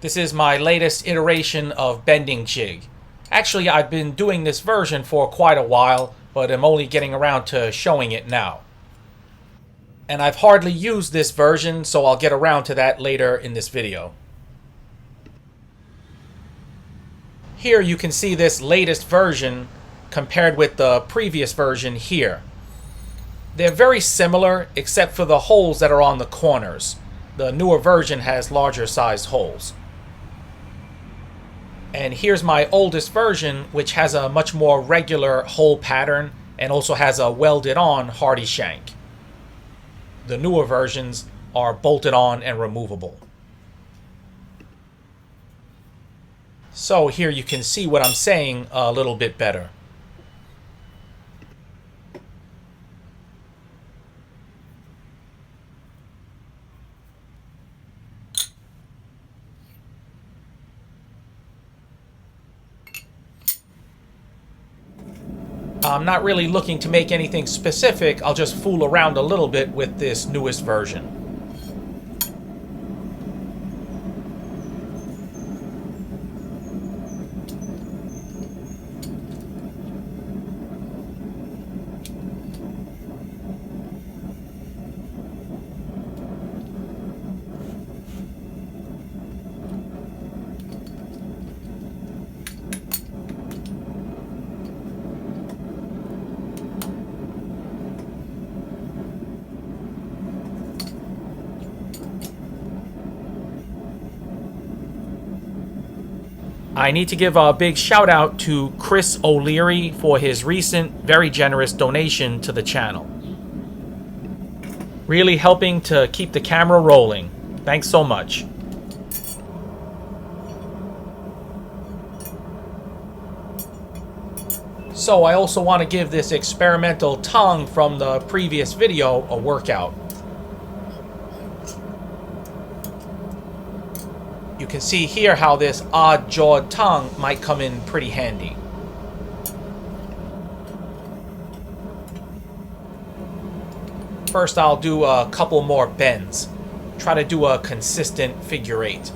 This is my latest iteration of bending jig. Actually, I've been doing this version for quite a while, but I'm only getting around to showing it now. And I've hardly used this version, so I'll get around to that later in this video. Here you can see this latest version compared with the previous version here. They're very similar except for the holes that are on the corners. The newer version has larger sized holes. And here's my oldest version, which has a much more regular hole pattern and also has a welded on hardy shank. The newer versions are bolted on and removable. So here you can see what I'm saying a little bit better. I'm not really looking to make anything specific, I'll just fool around a little bit with this newest version. I need to give a big shout out to Chris O'Leary for his recent, very generous donation to the channel. Really helping to keep the camera rolling. Thanks so much. So I also want to give this experimental tongue from the previous video a workout. You can see here how this odd-jawed tongue might come in pretty handy. First I'll do a couple more bends. Try to do a consistent figure eight.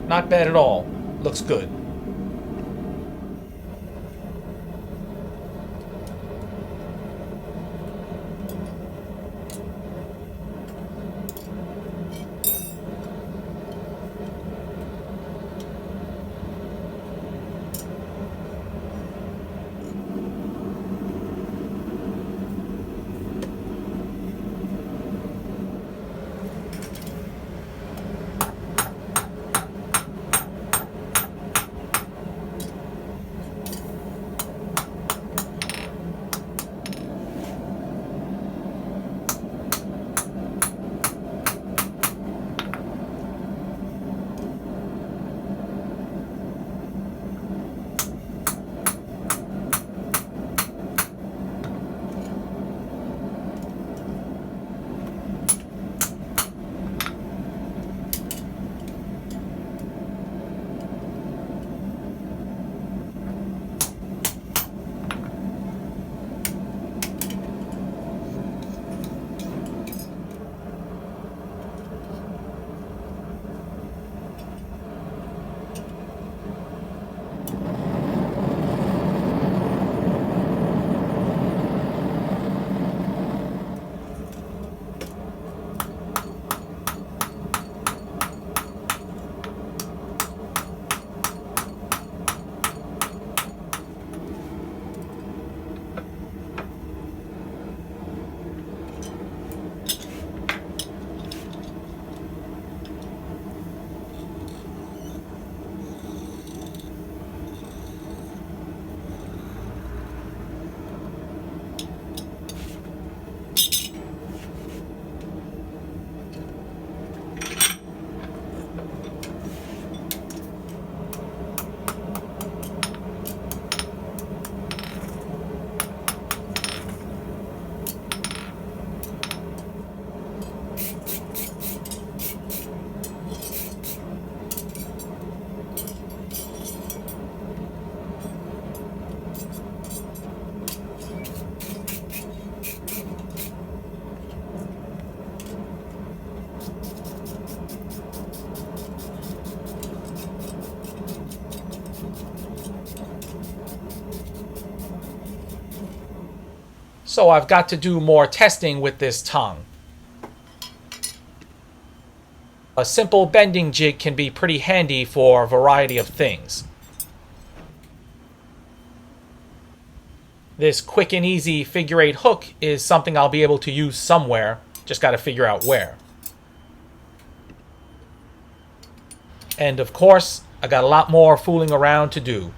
Not bad at all. Looks good. So I've got to do more testing with this tongue. A simple bending jig can be pretty handy for a variety of things. This quick and easy figure 8 hook is something I'll be able to use somewhere, just got to figure out where. And of course, I got a lot more fooling around to do.